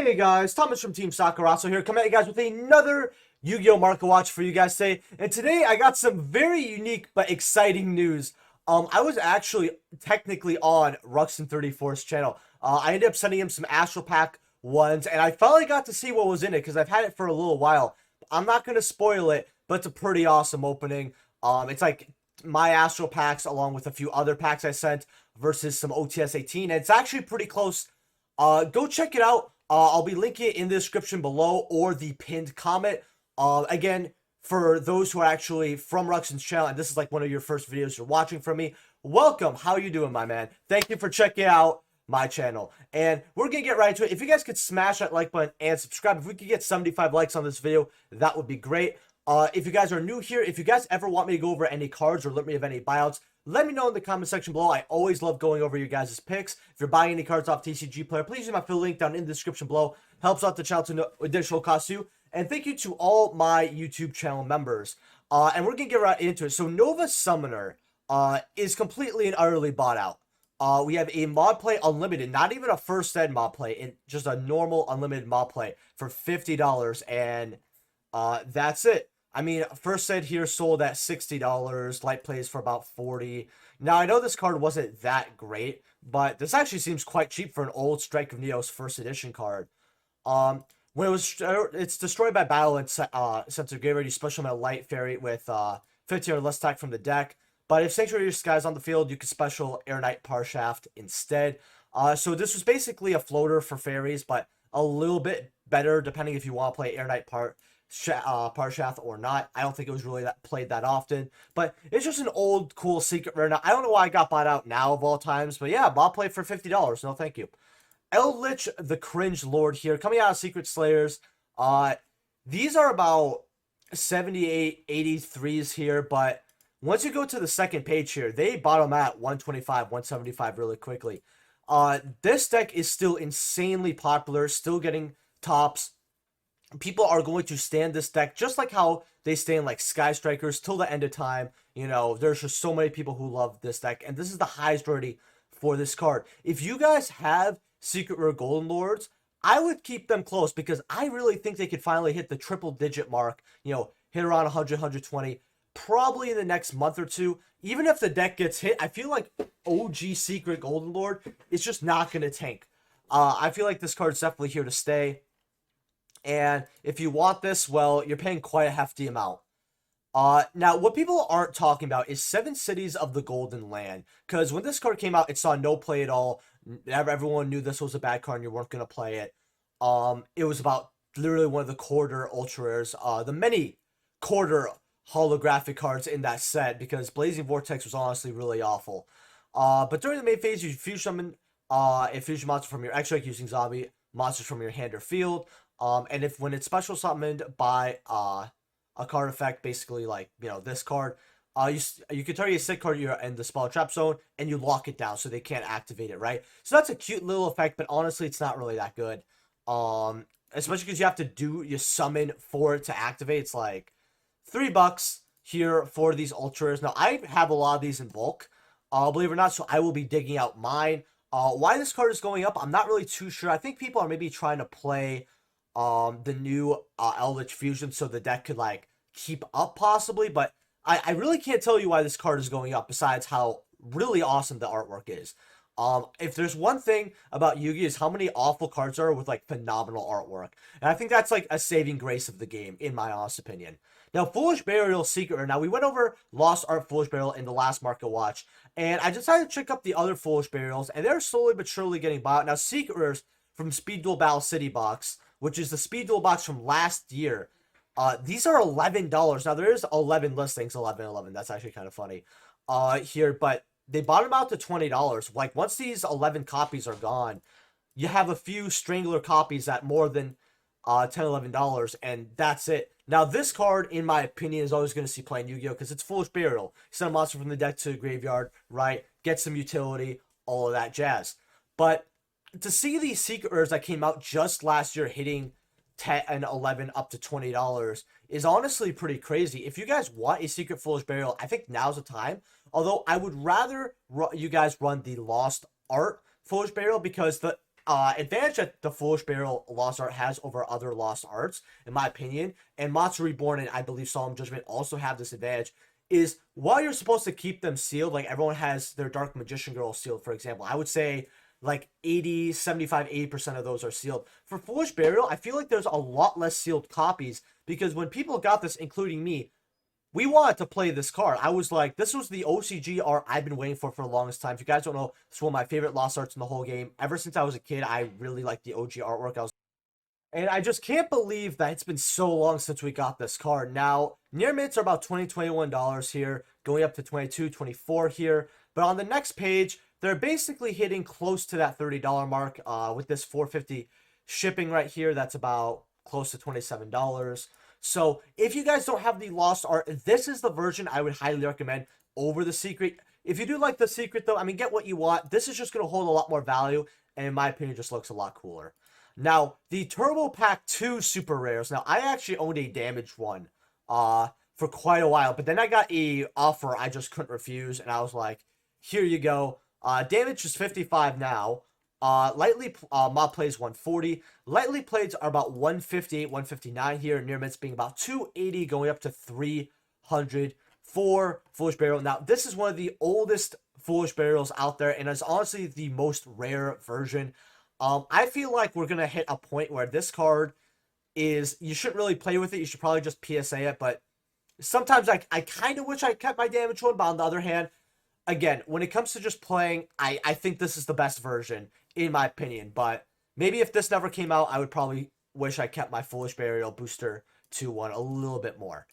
Hey guys, Thomas from Team SKYROCKETTING here, coming at you guys with another Yu-Gi-Oh! Market Watch for you guys today. And today I got some very unique but exciting news. I was actually technically on Ruxin34's channel. I ended up sending him some Astral Pack ones, and I finally got to see what was in it because I've had it for a little while. I'm not going to spoil it, but it's a pretty awesome opening. It's like my Astral Packs along with a few other packs I sent versus some OTS 18, and it's actually pretty close. Go check it out. I'll be linking it in the description below or the pinned comment. Again, for those who are actually from Ruxin's channel, and this is like one of your first videos you're watching from me, welcome. How you doing, my man? Thank you for checking out my channel. And we're going to get right into it. If you guys could smash that like button and subscribe, if we could get 75 likes on this video, that would be great. If you guys are new here, if you guys ever want me to go over any cards or let me have any buyouts, let me know in the comment section below. I always love going over your guys' picks. If you're buying any cards off TCG Player, please use my affiliate link down in the description below. Helps out the channel to no additional cost to you. And thank you to all my YouTube channel members. And we're going to get right into it. So Nova Summoner is completely and utterly bought out. We have a mod play unlimited, not even a first ed mod play, just a normal unlimited mod play for $50. And that's it. I mean, first ed here sold at $60, light plays for about $40. Now, I know this card wasn't that great, but this actually seems quite cheap for an old Strike of Neos first edition card. When it's destroyed by battle and sent to graveyard, you special summon a light fairy with 15 or less attack from the deck. But if Sanctuary Sky's on the field, you can special Air Knight Parshaft instead. So this was basically a floater for fairies, but a little bit better depending if you want to play Air Knight Parshaft or not. I don't think it was really played that often, but it's just an old cool secret rare. Now I don't know why I got bought out now of all times, but yeah, bought play for $50. No thank you. Eldritch the Cringe Lord here, coming out of Secret Slayers. These are about 78 83s here, but once you go to the second page here, they bottom at 125 175 really quickly. This deck is still insanely popular, still getting tops. People are going to stand this deck just like how they stand like Sky Strikers till the end of time. You know, there's just so many people who love this deck, and this is the highest rarity for this card. If you guys have Secret Rare Golden Lords, I would keep them close because I really think they could finally hit the triple digit mark, you know, hit around 100, 120, probably in the next month or two. Even if the deck gets hit, I feel like OG Secret Golden Lord is just not going to tank. I feel like this card's definitely here to stay. And if you want this, well, you're paying quite a hefty amount. Now, what people aren't talking about is 7 Cities of the Golden Land. Because when this card came out, it saw no play at all. Everyone knew this was a bad card and you weren't going to play it. It was about literally one of the quarter ultra rares. The many quarter holographic cards in that set. Because Blazing Vortex was honestly really awful. But during the main phase, you fusion summon a fusion monster from your extra deck using zombie monsters from your hand or field. And if when it's special summoned by a card effect, basically like, you know, this card, you can target a sick card you're in the spell trap zone and you lock it down so they can't activate it, right? So that's a cute little effect, but honestly, it's not really that good. Especially because you have to you summon for it to activate. It's like $3 here for these ultras. Now, I have a lot of these in bulk, believe it or not, so I will be digging out mine. Why this card is going up, I'm not really too sure. I think people are maybe trying to play the new Eldritch Fusion so the deck could like keep up possibly, but I really can't tell you why this card is going up besides how really awesome the artwork is. If there's one thing about Yu-Gi is how many awful cards are with like phenomenal artwork, and I think that's like a saving grace of the game in my honest opinion. Now, Foliage Burial Secret. Now, we went over Lost Art Foliage Burial in the last Market Watch, and I decided to check up the other Foliage Burials, and they're slowly but surely getting bought. Now, Secret Rares from Speed Duel Battle City box, which is the Speed Duel box from last year. These are $11. Now, there is 11 listings, 11. That's actually kind of funny here, but they bottom out to $20. Like, once these 11 copies are gone, you have a few Strangler copies at more than $10, $11, and that's it. Now, this card, in my opinion, is always going to see play in Yu-Gi-Oh! Because it's Foolish Burial. Send a monster from the deck to the graveyard, right? Get some utility, all of that jazz. But to see these secret rares that came out just last year hitting 10 and 11 up to $20 is honestly pretty crazy. If you guys want a secret Foolish Burial, I think now's the time. Although I would rather you guys run the Lost Art Foliage Burial because advantage that the Foolish Burial Lost Art has over other Lost Arts, in my opinion, and Monster Reborn and I believe Solemn Judgment also have this advantage, is while you're supposed to keep them sealed, like everyone has their Dark Magician Girl sealed, for example, I would say like 80, 75, 80% of those are sealed. For Foolish Burial, I feel like there's a lot less sealed copies because when people got this, including me, we wanted to play this card. I was like, this was the OCG art I've been waiting for the longest time. If you guys don't know, it's one of my favorite Lost Arts in the whole game. Ever since I was a kid, I really liked the OG artwork. And I just can't believe that it's been so long since we got this card. Now, near mints are about $20, $21 here, going up to $22, $24 here. But on the next page, they're basically hitting close to that $30 mark with this $4.50 shipping right here. That's about close to $27. So if you guys don't have the Lost Art, this is the version I would highly recommend over the Secret. If you do like the Secret, though, I mean, get what you want. This is just going to hold a lot more value, and in my opinion, just looks a lot cooler. Now, the Turbo Pack 2 Super Rares. Now, I actually owned a damaged one for quite a while, but then I got a offer I just couldn't refuse, and I was like, here you go. Damage is 55 now. Lightly mob plays 140. Lightly plays are about 158, 159 here. Near mints being about 280, going up to 300 for Foolish Burial. Now, this is one of the oldest Foolish Burials out there, and is honestly the most rare version. I feel like we're gonna hit a point where this card is, you shouldn't really play with it. You should probably just PSA it. But sometimes I kind of wish I kept my damage one. But on the other hand, again, when it comes to just playing, I think this is the best version, in my opinion. But maybe if this never came out, I would probably wish I kept my Foolish Burial Booster 2-1 a little bit more.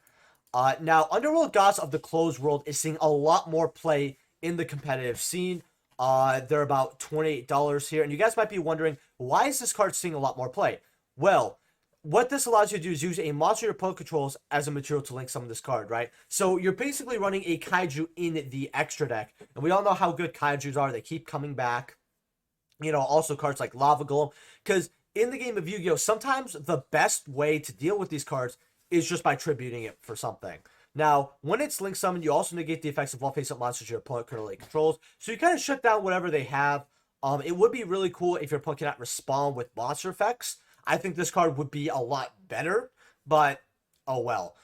Now, Underworld Gods of the Closed World is seeing a lot more play in the competitive scene. They're about $28 here. And you guys might be wondering, why is this card seeing a lot more play? Well, what this allows you to do is use a monster your opponent controls as a material to link summon this card, right? So you're basically running a Kaiju in the extra deck. And we all know how good Kaijus are. They keep coming back. You know, also cards like Lava Golem. Because in the game of Yu-Gi-Oh!, sometimes the best way to deal with these cards is just by tributing it for something. Now, when it's link summoned, you also negate the effects of all face-up monsters your opponent currently controls. So you kind of shut down whatever they have. It would be really cool if your opponent cannot respond with monster effects. I think this card would be a lot better, but oh well.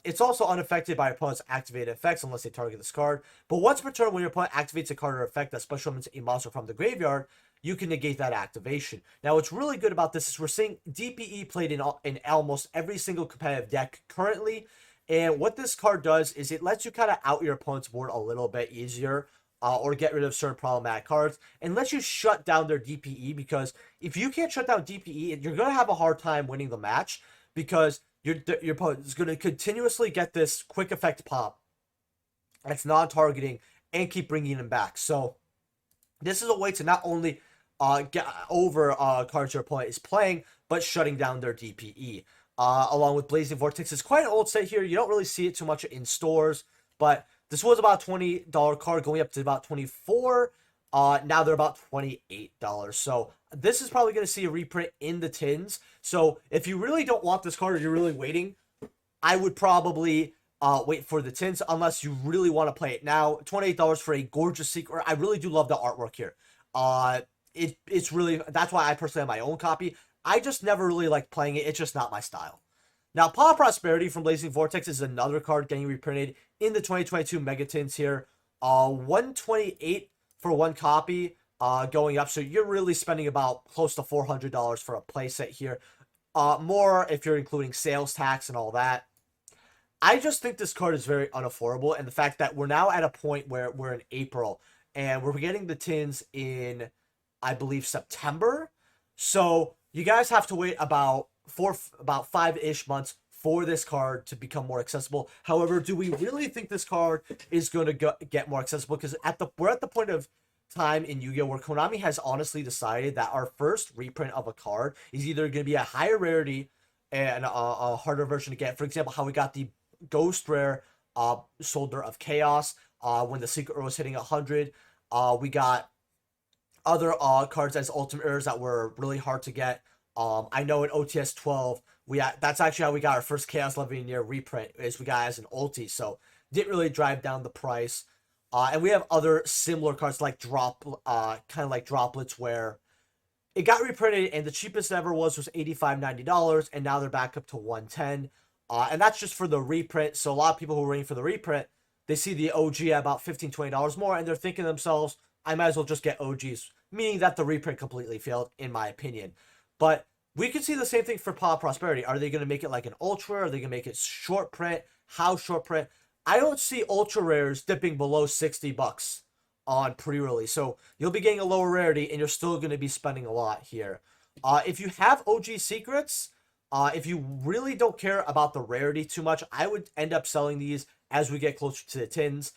It's also unaffected by your opponent's activated effects unless they target this card. But once per turn, when your opponent activates a card or effect that special summons a monster from the graveyard, you can negate that activation. Now, what's really good about this is we're seeing DPE played in almost every single competitive deck currently. And what this card does is it lets you kind of out your opponent's board a little bit easier, or get rid of certain problematic cards, and lets you shut down their DPE, because if you can't shut down DPE, you're going to have a hard time winning the match, because your opponent is going to continuously get this quick effect pop that's non-targeting and keep bringing them back. So this is a way to not only get over cards your opponent is playing, but shutting down their DPE. Along with Blazing Vortex. It's quite an old set here. You don't really see it too much in stores, but this was about $20 card going up to about $24. Now they're about $28. So this is probably going to see a reprint in the tins. So if you really don't want this card or you're really waiting, I would probably wait for the tins unless you really want to play it now. $28 for a gorgeous secret. I really do love the artwork here. It's really, that's why I personally have my own copy. I just never really like playing it. It's just not my style. Now, Paw Prosperity from Blazing Vortex is another card getting reprinted in the 2022 Mega Tins here. $128 for one copy, going up. So you're really spending about close to $400 for a playset here. More if you're including sales tax and all that. I just think this card is very unaffordable. And the fact that we're now at a point where we're in April and we're getting the tins in, I believe, September. So you guys have to wait about 5-ish months for this card to become more accessible. However, do we really think this card is going to get more accessible? Because we're at the point of time in Yu-Gi-Oh! Where Konami has honestly decided that our first reprint of a card is either going to be a higher rarity and a harder version to get. For example, how we got the Ghost Rare Soldier of Chaos when the Secret Rare was hitting 100. We got other cards as Ultimate Rares that were really hard to get. I know in OTS 12, that's actually how we got our first Chaos Levianeer reprint, is we got as an ulti, so didn't really drive down the price. And we have other similar cards like kind of like droplets, where it got reprinted, and the cheapest ever was $85-90, and now they're back up to $110. And that's just for the reprint. So a lot of people who are waiting for the reprint, they see the OG at about $15-20 more, and they're thinking to themselves, I might as well just get OGs, meaning that the reprint completely failed, in my opinion. But we could see the same thing for Paw Prosperity. Are they going to make it like an ultra? Are they going to make it short print? How short print? I don't see ultra rares dipping below $60 on pre-release. So you'll be getting a lower rarity, and you're still going to be spending a lot here. If you have OG secrets, if you really don't care about the rarity too much, I would end up selling these as we get closer to the tins.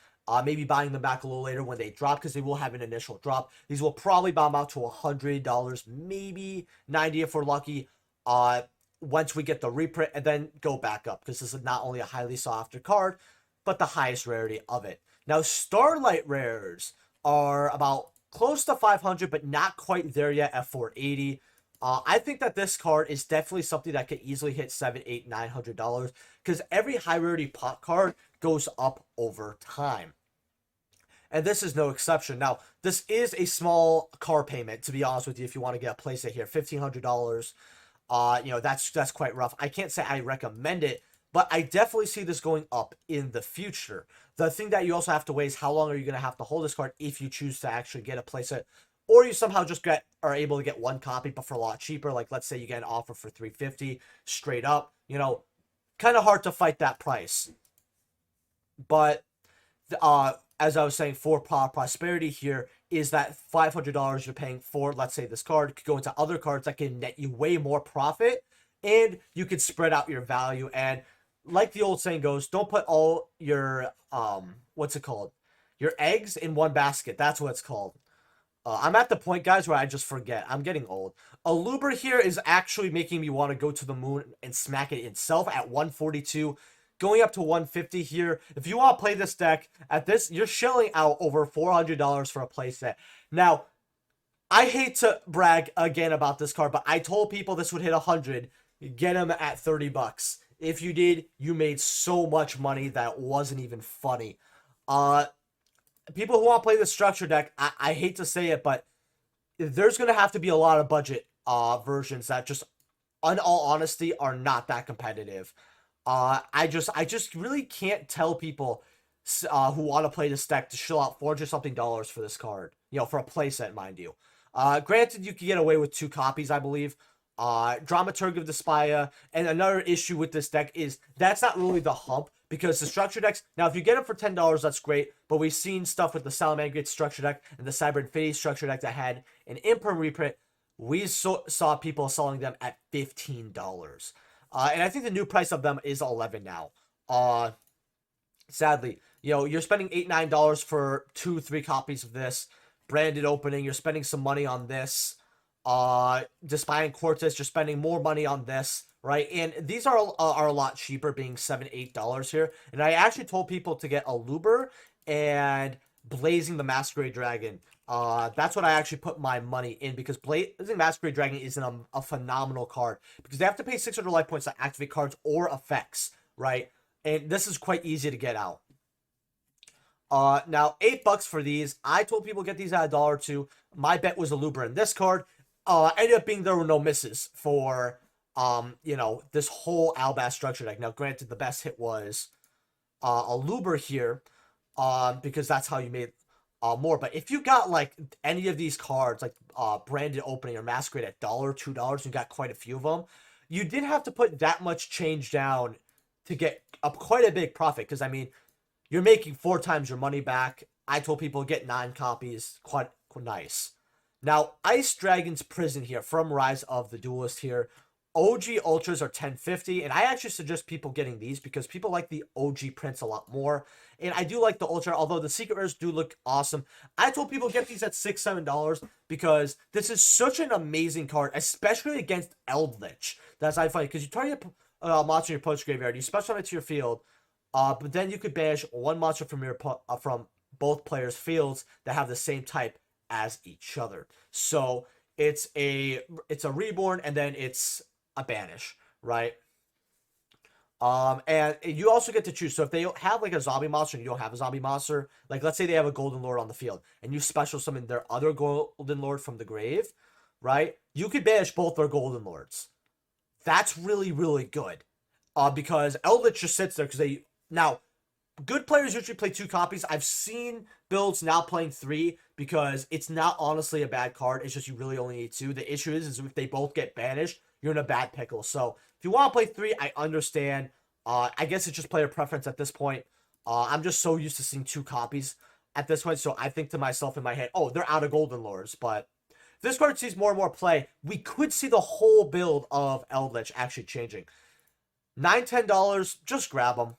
Maybe buying them back a little later when they drop, because they will have an initial drop. These will probably bomb out to $100, maybe $90 if we're lucky, once we get the reprint, and then go back up, because this is not only a highly sought after card, but the highest rarity of it. Now, Starlight rares are about close to 500, but not quite there yet at 480. I think that this card is definitely something that could easily hit $700, $800, $900, because every high rarity pot card goes up over time. And this is no exception. Now, this is a small car payment, to be honest with you, if you want to get a playset here. $1,500, you know, that's quite rough. I can't say I recommend it, but I definitely see this going up in the future. The thing that you also have to weigh is how long are you going to have to hold this card if you choose to actually get a playset, or you somehow just are able to get one copy, but for a lot cheaper. Like, let's say you get an offer for $350 straight up. You know, kind of hard to fight that price. But as I was saying, for Paw Prosperity here, is that $500 you're paying for, let's say this card, could go into other cards that can net you way more profit, and you could spread out your value. And like the old saying goes, don't put all your, what's it called? Your eggs in one basket. That's what it's called. I'm at the point, guys, where I just forget. I'm getting old. A Luber here is actually making me want to go to the moon and smack it itself at 142. Going up to 150 here. If you want to play this deck, at this, you're shelling out over $400 for a playset. Now, I hate to brag again about this card, but I told people this would hit 100. Get them at $30. If you did, you made so much money that wasn't even funny. People who want to play the structure deck, I hate to say it, but there's going to have to be a lot of budget versions that just, in all honesty, are not that competitive. I just really can't tell people who want to play this deck to shell out $400-something for this card. You know, for a playset, mind you. Granted, you can get away with 2 copies, I believe. Dramaturg of the Spia, and another issue with this deck is that's not really the hump, because the structure decks, now if you get them for $10, that's great, but we've seen stuff with the Salamangreat structure deck and the Cyber Infinity structure deck that had an imperm reprint. We saw people selling them at $15. And I think the new price of them is $11 now. Sadly, you know, you're spending $8, $9 for 2-3 copies of this branded opening. You're spending some money on this. Despiant Quartus, you're spending more money on this, right? And these are a lot cheaper, being $7, $8 here. And I actually told people to get a Luber and Blazing the Masquerade Dragon. That's what I actually put my money in, because Blazing Masquerade Dragon is a phenomenal card, because they have to pay 600 life points to activate cards or effects, right? And this is quite easy to get out. Now, $8 for these. I told people get these at $1 or $2. My bet was a Luber in this card. Ended up being there were no misses for, you know, this whole Albaz structure deck. Now, granted, the best hit was a Luber here, because that's how you made more. But if you got like any of these cards, like branded opening or masquerade at $1, $2, you got quite a few of them, you didn't have to put that much change down to get up quite a big profit. Because I mean, you're making 4 times your money back. I told people get 9 copies, quite nice. Now, Ice Dragon's Prison here from Rise of the Duelist here. OG Ultras are $10.50, and I actually suggest people getting these because people like the OG prints a lot more. And I do like the Ultra, although the Secret Rares do look awesome. I told people get these at $6, $7 because this is such an amazing card, especially against Eldritch. That's I find, because you target a monster in your opponent's graveyard, you special summon it to your field, but then you could banish one monster from from both players' fields that have the same type as each other. So it's a reborn, and then it's a banish, right? And you also get to choose. So if they have like a zombie monster and you don't have a zombie monster, like let's say they have a Golden Lord on the field and you special summon their other Golden Lord from the grave, right? You could banish both their Golden Lords. That's really, really good. Because Eldritch just sits there because they... Now, good players usually play 2 copies. I've seen builds now playing 3 because it's not honestly a bad card. It's just you really only need 2. The issue is if they both get banished, you're in a bad pickle. So if you want to play 3, I understand. I guess it's just player preference at this point. I'm just so used to seeing 2 copies at this point. So I think to myself in my head, oh, they're out of Golden Lords. But if this card sees more and more play, we could see the whole build of Eldritch actually changing. $9, $10, just grab them.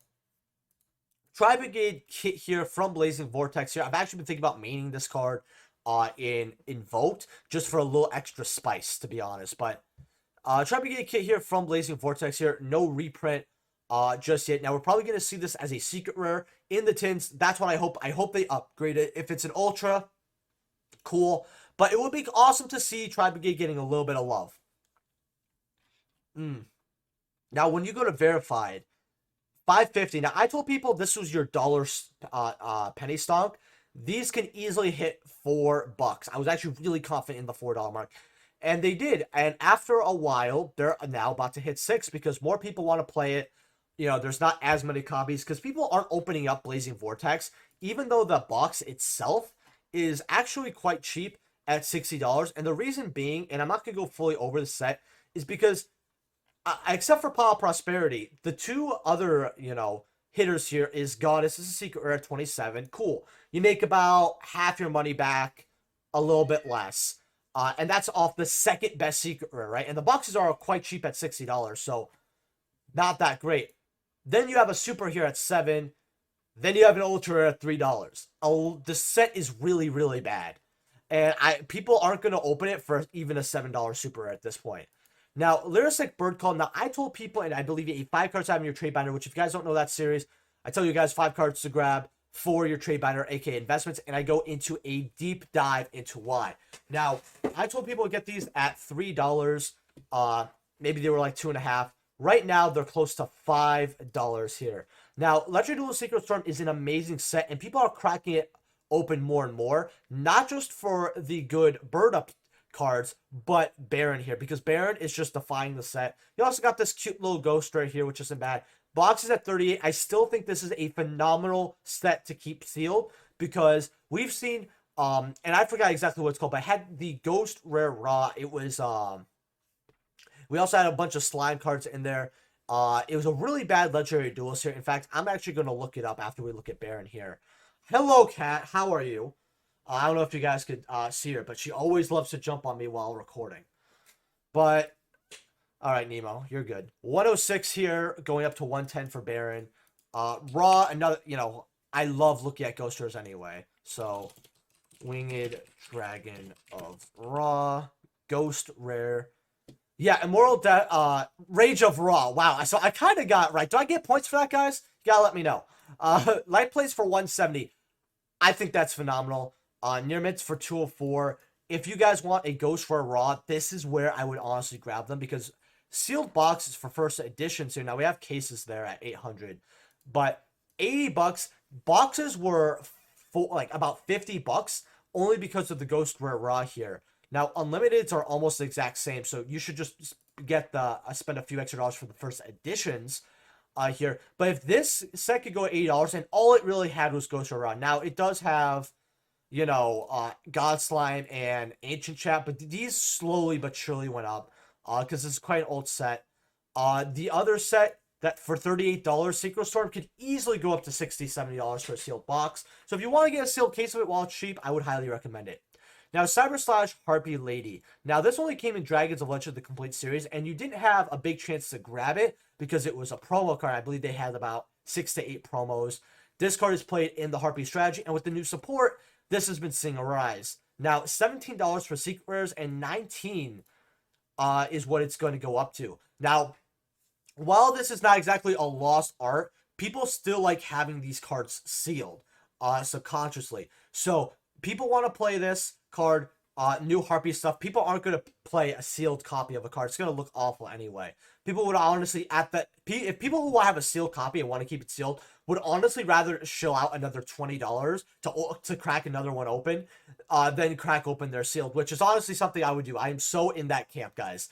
Tri-Brigade kit here from Blazing Vortex here. I've actually been thinking about maining this card in Invoked just for a little extra spice, to be honest. But Tri-Brigade kit here from Blazing Vortex here. No reprint just yet. Now, we're probably going to see this as a secret rare in the tins. That's what I hope. I hope they upgrade it. If it's an Ultra, cool. But it would be awesome to see Tri-Brigade getting a little bit of love. Now, when you go to Verified, $5.50. Now, I told people this was your dollar penny stonk. These can easily hit $4. I was actually really confident in the $4 mark. And they did. And after a while, they're now about to hit $6 because more people want to play it. You know, there's not as many copies because people aren't opening up Blazing Vortex, even though the box itself is actually quite cheap at $60. And the reason being, and I'm not going to go fully over the set, is because except for Paw Prosperity, the 2 other, you know, hitters here is Goddess. This is a secret rare at 27. Cool. You make about half your money back, a little bit less. And that's off the second best secret rare, right? And the boxes are quite cheap at $60, so not that great. Then you have a super here at $7. Then you have an ultra rare at $3. The set is really, really bad. And people aren't going to open it for even a $7 super rare at this point. Now, Lyristic Bird Call. Now, I told people, and I believe you 5 cards out in your trade binder, which if you guys don't know that series, I tell you guys 5 cards to grab for your trade binder, aka investments, and I go into a deep dive into why. Now, I told people to get these at $3. Maybe they were like $2.50. Right now, they're close to $5 here. Now, Legendary Duel Secret Storm is an amazing set, and people are cracking it open more and more, not just for the good bird up cards, but Baron here, because Baron is just defying the set. You also got this cute little ghost right here, which isn't bad. Boxes at 38. I still think this is a phenomenal set to keep sealed, because we've seen, and I forgot exactly what it's called, but I had the Ghost Rare Raw. It was, we also had a bunch of slime cards in there. It was a really bad Legendary Duelist here. In fact, I'm actually going to look it up after we look at Baron here. Hello, Cat. How are you? I don't know if you guys could see her, but she always loves to jump on me while recording. But, all right, Nemo, you're good. 106 here, going up to 110 for Baron. Raw, another, you know, I love looking at Ghost Rares anyway. So, Winged Dragon of Raw, Ghost Rare. Yeah, Immortal Rage of Raw. Wow, so I kind of got it right. Do I get points for that, guys? You gotta let me know. Light Plays for 170. I think that's phenomenal. Near Mids for 204. If you guys want a Ghost Rare Raw, this is where I would honestly grab them, because sealed boxes for first editions here. Now we have cases there at 800, but $80. Boxes were like about $50 only because of the Ghost Rare Raw here. Now Unlimiteds are almost the exact same, so you should just get the spend a few extra dollars for the first editions here. But if this set could go at $80, and all it really had was Ghost Rare Raw. Now it does have, you know, God Slime and Ancient Chat, but these slowly but surely went up because it's quite an old set. The other set that for $38, Secret Storm, could easily go up to $60, $70 for a sealed box. So if you want to get a sealed case of it while it's cheap, I would highly recommend it. Now, Cyber / Harpy Lady. Now, this only came in Dragons of Legend, the complete series, and you didn't have a big chance to grab it because it was a promo card. I believe they had about 6 to 8 promos. This card is played in the Harpy strategy, and with the new support, this has been seeing a rise. Now, $17 for Secret Rares, and $19 is what it's going to go up to. Now, while this is not exactly a lost art, people still like having these cards sealed subconsciously. So, people want to play this card new Harpy stuff, people aren't going to play a sealed copy of a card. It's going to look awful anyway. People would honestly, if people who have a sealed copy and want to keep it sealed, would honestly rather shell out another $20 to crack another one open, than crack open their sealed, which is honestly something I would do. I am so in that camp, guys.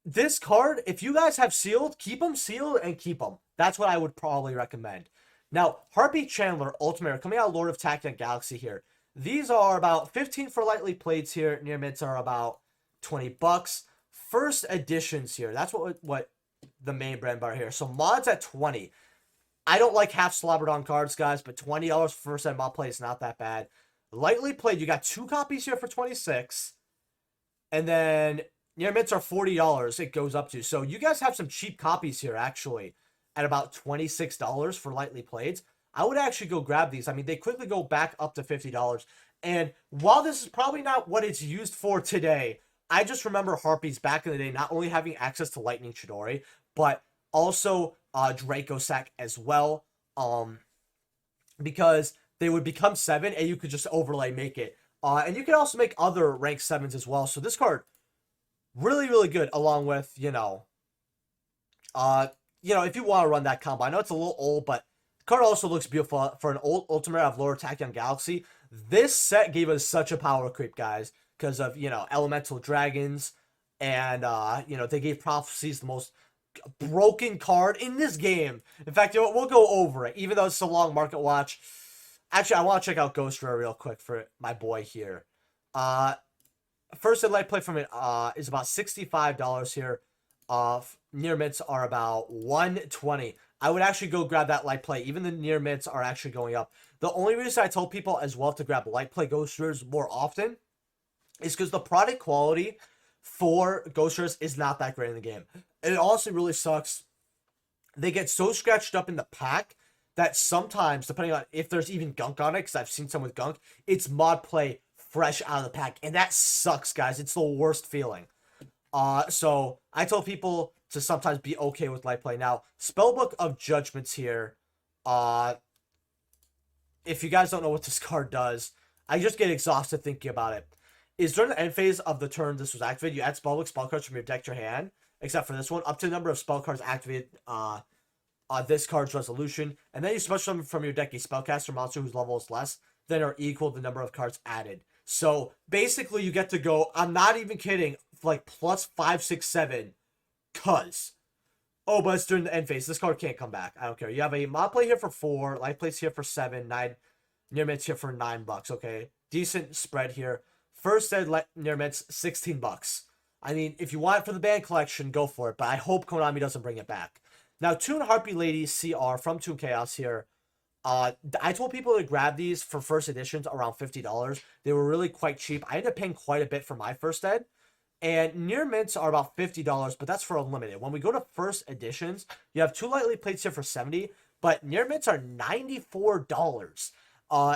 This card, if you guys have sealed, keep them sealed and keep them. That's what I would probably recommend. Now, Harpy Chandler Ultimate coming out of Lord of Tachyon Galaxy here. These are about 15 for lightly plates here. Near mints are about 20 bucks. First editions here. That's what the main brand bar here. So mods at 20. I don't like half slobbered on cards, guys, but $20 for first ed mod play is not that bad. Lightly played, you got 2 copies here for 26. And then near mints are $40. It goes up to. So you guys have some cheap copies here, actually, at about $26 for lightly played. I would actually go grab these. I mean, they quickly go back up to $50. And while this is probably not what it's used for today, I just remember Harpies back in the day not only having access to Lightning Chidori, but also Draco Sack as well. Because they would become 7 and you could just overlay make it. And you can also make other rank 7s as well. So this card, really, really good, along with, if you want to run that combo. I know it's a little old, but the card also looks beautiful for an old Ultimate of Lord Tachyon Galaxy. This set gave us such a power creep, guys, because of, Elemental Dragons, and, they gave Prophecies the most broken card in this game. In fact, we'll go over it, even though it's a long market watch. Actually, I want to check out Ghost Rare real quick for my boy here. First ed light play from it is about $65 here. Near mints are about $120. I would actually go grab that light play. Even the near mints are actually going up. The only reason I told people as well to grab light play Ghost Rares more often is because the product quality for Ghost Rares is not that great in the game. It honestly really sucks. They get so scratched up in the pack that sometimes, depending on if there's even gunk on it, because I've seen some with gunk, it's mod play fresh out of the pack. And that sucks, guys. It's the worst feeling. So I told people to sometimes be okay with light play. Now, Spellbook of Judgments here. If you guys don't know what this card does, I just get exhausted thinking about it. Is during the end phase of the turn this was activated, you add Spellbook spell cards from your deck to your hand, except for this one, up to the number of spell cards activated on this card's resolution, and then you special summon from your deck a spellcaster monster whose level is less than or equal to the number of cards added. So basically, you get to go, I'm not even kidding, like plus 5, 6, 7, cuz. Oh, but it's during the end phase. This card can't come back. I don't care. You have a mod play here for 4, light plays here for 7, 9, near mints here for $9. Okay, decent spread here. First ed near mints $16. I mean, if you want it for the band collection, go for it. But I hope Konami doesn't bring it back. Now, Toon Harpy Lady CR from Toon Chaos here. I told people to grab these for first editions around $50. They were really quite cheap. I ended up paying quite a bit for my first ed. And near mints are about $50, but that's for unlimited. When we go to first editions, you have 2 lightly plates here for $70, but near mints are $94.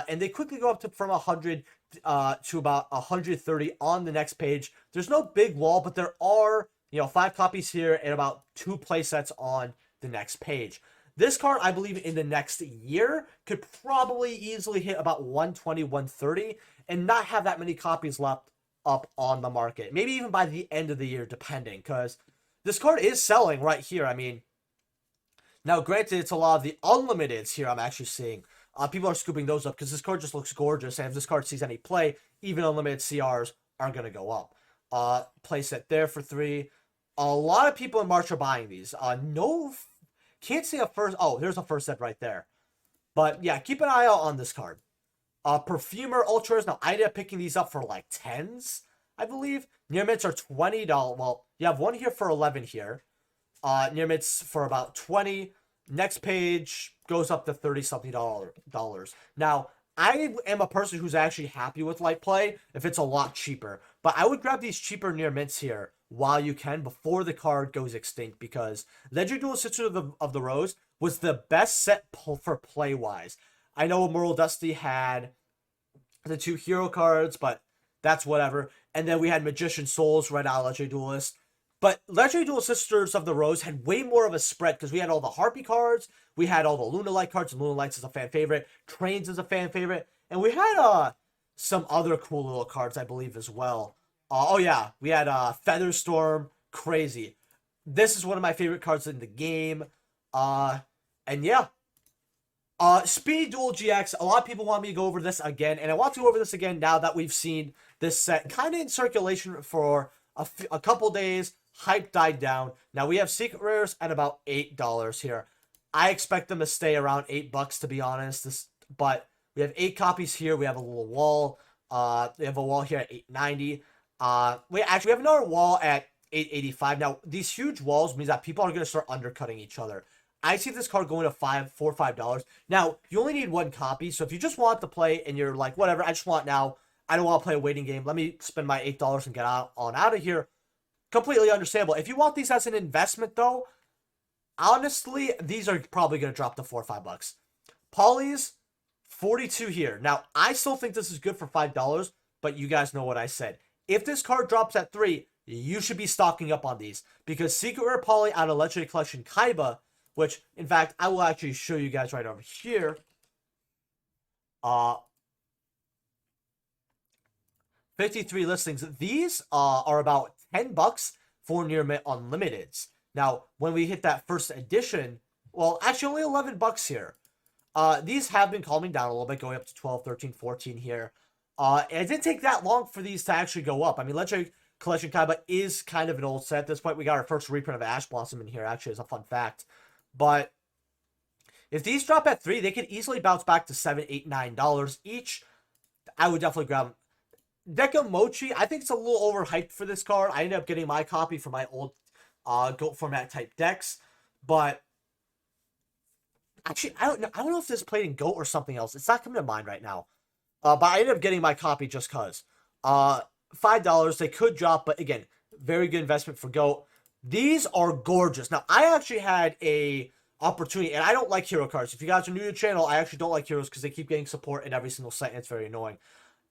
And they quickly go up to from 100 to about 130 on the next page. There's no big wall, but there are 5 copies here and about 2 play sets on the next page. This card, I believe, in the next year could probably easily hit about 120, 130, and not have that many copies left up on the market. Maybe even by the end of the year, depending, because this card is selling right here. I mean, now granted, it's a lot of the unlimiteds here I'm actually seeing. People are scooping those up because this card just looks gorgeous, and if this card sees any play, even unlimited CRs are going to go up. Play set there for 3. A lot of people in March are buying these. Can't see a first. Oh, there's a first set right there. But yeah, keep an eye out on this card. Perfumer Ultras. Now, I ended up picking these up for like 10s, I believe. Near mints are $20. Well, you have one here for 11 here. Near mints for about 20. Next page goes up to 30-something dollars. Now, I am a person who's actually happy with light play if it's a lot cheaper. But I would grab these cheaper near mints here while you can before the card goes extinct, because Legendary Duel Sister of the Rose was the best set for play-wise. I know Immortal Dusty had the 2 hero cards, but that's whatever. And then we had Magician Souls right out of Legendary Duelist. But Legendary Duel Sisters of the Rose had way more of a spread because we had all the Harpy cards, we had all the Luna Light cards, and Luna Lights is a fan favorite, Trains is a fan favorite, and we had some other cool little cards, I believe, as well. Oh yeah, we had Featherstorm, crazy. This is one of my favorite cards in the game. Uh, and yeah, Speed Duel GX. A lot of people want me to go over this again, and I want to go over this again now that we've seen this set kind of in circulation for a couple days. Hype died down. Now we have secret rares at about $8 here. I expect them to stay around $8 to be honest. But we have 8 copies here. We have a little wall. We have a wall here at $8.90. We have another wall at $8.85. Now these huge walls means that people are going to start undercutting each other. I see this card going to $4 or $5. Now, you only need 1 copy, so if you just want to play and you're like, whatever, I just want now, I don't want to play a waiting game, let me spend my $8 and get out of here, completely understandable. If you want these as an investment, though, honestly, these are probably going to drop to $4 or $5. Polys, 42 here. Now, I still think this is good for $5, but you guys know what I said. If this card drops at 3, you should be stocking up on these, because Secret Rare Poly out of Legendary Collection Kaiba, which, in fact, I will actually show you guys right over here. 53 listings. These are about $10 for near mint unlimiteds. Now, when we hit that first edition, well, actually only $11 here. These have been calming down a little bit, going up to 12, 13, 14 here. And it didn't take that long for these to actually go up. I mean, Legendary Collection Kaiba is kind of an old set. At this point, we got our first reprint of Ash Blossom in here, actually, as a fun fact. But if these drop at 3, they could easily bounce back to $7, $8, $9 each. I would definitely grab them. Deca Mochi, I think it's a little overhyped for this card. I ended up getting my copy for my old GOAT format type decks. But actually, I don't know if this played in GOAT or something else. It's not coming to mind right now. But I ended up getting my copy just because. $5, they could drop, but again, very good investment for GOAT. These are gorgeous. Now, I actually had a opportunity, and I don't like hero cards. If you guys are new to the channel, I actually don't like heroes because they keep getting support in every single set, and it's very annoying.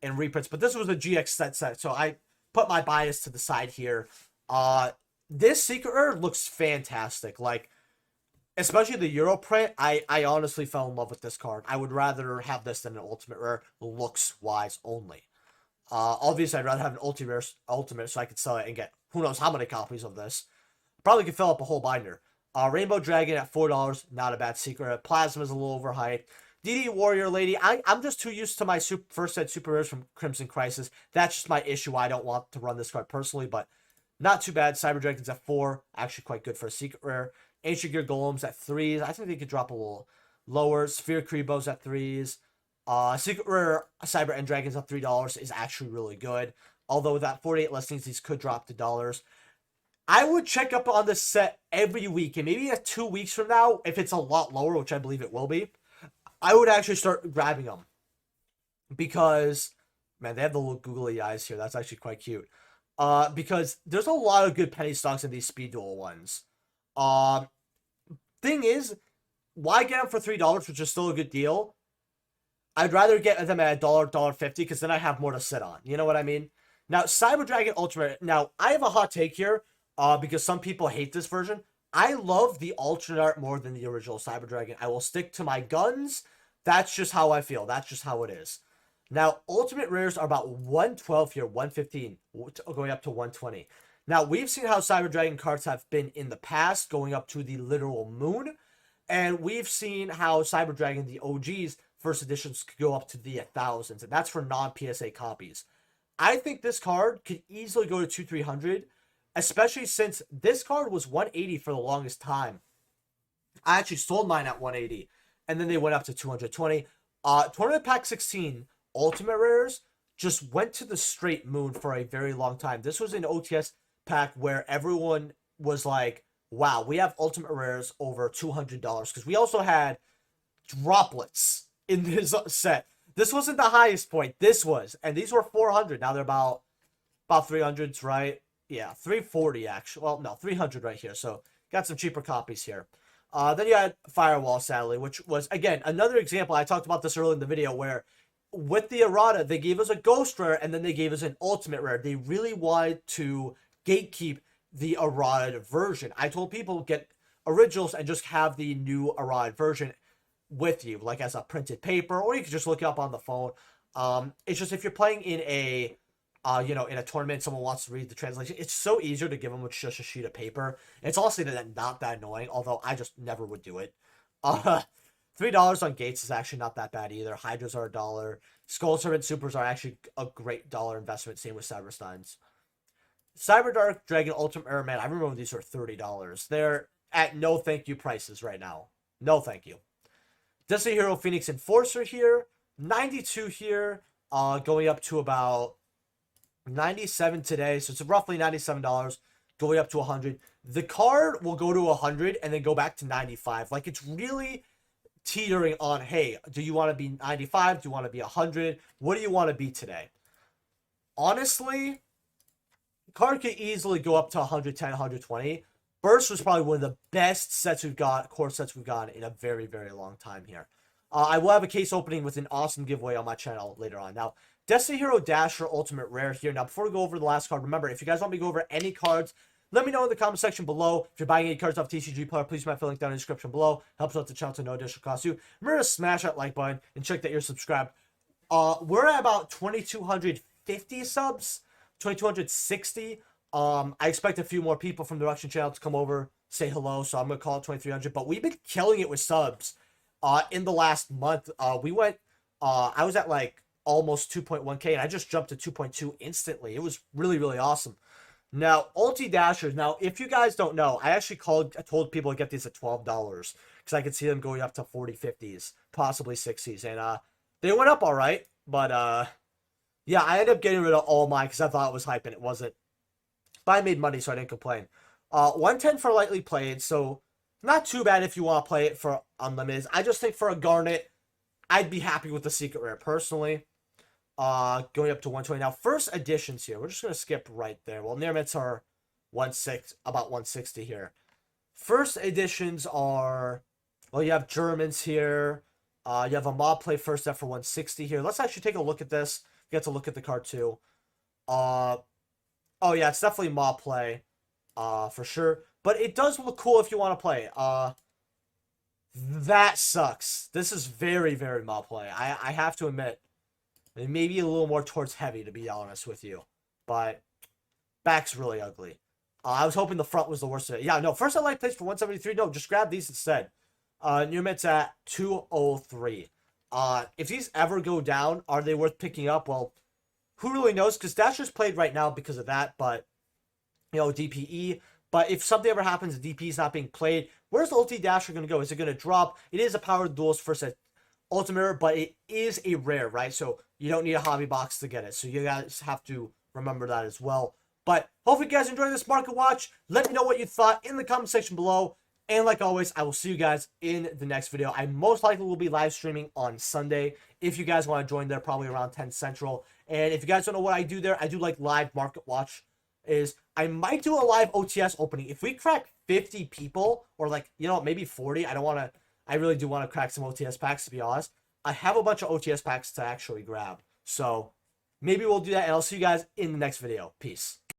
And reprints, but this was a GX set, so I put my bias to the side here. This Secret Rare looks fantastic. Like, especially the Euro print, I honestly fell in love with this card. I would rather have this than an Ultimate Rare, looks-wise only. Obviously, I'd rather have an Ultimate so I could sell it and get who knows how many copies of this. Probably could fill up a whole binder. Rainbow Dragon at $4, not a bad secret. Plasma is a little overhyped. DD Warrior Lady, I'm just too used to my first set super rares from Crimson Crisis. That's just my issue. I don't want to run this card personally, but not too bad. Cyber Dragons at 4, actually quite good for a secret rare. Ancient Gear Golems at 3s. I think they could drop a little lower. Sphere Kribos at 3s. Secret Rare Cyber End Dragons at $3 is actually really good. Although with that 48 listings, these could drop to dollars. I would check up on this set every week, and maybe 2 weeks from now, if it's a lot lower, which I believe it will be, I would actually start grabbing them. Because, man, they have the little googly eyes here. That's actually quite cute. Because there's a lot of good penny stocks in these Speed Duel ones. Thing is, why get them for $3, which is still a good deal? I'd rather get them at $1, $1.50, because then I have more to sit on. You know what I mean? Now, Cyber Dragon Ultimate. Now, I have a hot take here, because some people hate this version. I love the alternate art more than the original Cyber Dragon. I will stick to my guns. That's just how I feel. That's just how it is. Now, Ultimate Rares are about 112 here, 115, going up to 120. Now, we've seen how Cyber Dragon cards have been in the past, going up to the literal moon. And we've seen how Cyber Dragon, the OGs, first editions, could go up to the 1000s. And that's for non-PSA copies. I think this card could easily go to 200-300, especially since this card was 180 for the longest time. I actually sold mine at 180, and then they went up to 220. Tournament Pack 16 Ultimate Rares just went to the straight moon for a very long time. This was an OTS pack where everyone was like, wow, we have Ultimate Rares over $200, because we also had droplets in this set. This wasn't the highest point. This was. And these were 400. Now they're about 300s, right? Yeah, 340 actually. Well, no, 300 right here. So got some cheaper copies here. Then you had Firewall, sadly, which was, again, another example. I talked about this earlier in the video where with the errata, they gave us a Ghost Rare and then they gave us an Ultimate Rare. They really wanted to gatekeep the errata version. I told people get originals and just have the new errata version with you, like as a printed paper, or you could just look it up on the phone. It's just if you're playing in a in a tournament, someone wants to read the translation, it's so easier to give them with just a sheet of paper. It's honestly not that annoying, although I just never would do it. $3 on Gates is actually not that bad either. Hydras are $1. Skull Servant Supers are actually a great dollar investment. Same with Cybersteins. Cyber Dark Dragon Ultimate Error, man, I remember these were $30. They're at no thank you prices right now. No thank you. Destiny Hero Phoenix Enforcer here. 92 here. Going up to about 97 today. So it's roughly $97. Going up to 100. The card will go to 100 and then go back to 95. Like, it's really teetering on, hey, do you want to be 95? Do you want to be 100? What do you want to be today? Honestly, card could easily go up to 110, 120. Burst was probably one of the best sets we've got, core sets we've got in a very, very long time here. I will have a case opening with an awesome giveaway on my channel later on. Now, Destiny Hero Dasher Ultimate Rare here. Now, before we go over the last card, remember, if you guys want me to go over any cards, let me know in the comment section below. If you're buying any cards off TCG Player, please use my link down in the description below. Helps out the channel to no additional cost you. Remember to smash that like button and check that you're subscribed. We're at about 2,250 subs, 2,260. I expect a few more people from the Russian channel to come over, say hello, so I'm going to call it 2,300. But we've been killing it with subs in the last month. I was at like almost 2.1K, and I just jumped to 2.2 instantly. It was really, really awesome. Now, Ulti Dashers. Now, if you guys don't know, I actually told people to get these at $12 because I could see them going up to 40, 50s, possibly 60s. And they went up all right. But, yeah, I ended up getting rid of all mine because I thought it was hype, and it wasn't. But I made money, so I didn't complain. 110 for lightly played, so not too bad if you want to play it for unlimited. I just think for a Garnet, I'd be happy with the Secret Rare, personally. Going up to 120. Now, first editions here. We're just going to skip right there. Well, near mitts are about 160 here. First editions are, well, you have Germans here. You have a mob play first F for 160 here. Let's actually take a look at this. Get to look at the card, too. Oh, yeah, it's definitely mob play. For sure. But it does look cool if you want to play. That sucks. This is very, very mob play. I have to admit. Maybe a little more towards heavy, to be honest with you. But back's really ugly. I was hoping the front was the worst of it. Yeah, no, first I like plays for 173. No, just grab these instead. Near mitts at 203. If these ever go down, are they worth picking up? Well, who really knows? Because Dasher's played right now because of that, but, you know, DPE. But if something ever happens and DPE is not being played, where's the Ulti Dasher going to go? Is it going to drop? It is a Power Duels first Ultimate, but it is a rare, right? So you don't need a hobby box to get it. So you guys have to remember that as well. But hopefully you guys enjoyed this market watch. Let me know what you thought in the comment section below. And like always, I will see you guys in the next video. I most likely will be live streaming on Sunday. If you guys want to join there, probably around 10 Central. And if you guys don't know what I do there, I do like live market watch. I might do a live OTS opening. If we crack 50 people, or like, you know, maybe 40, I really do want to crack some OTS packs, to be honest. I have a bunch of OTS packs to actually grab. So maybe we'll do that, and I'll see you guys in the next video. Peace.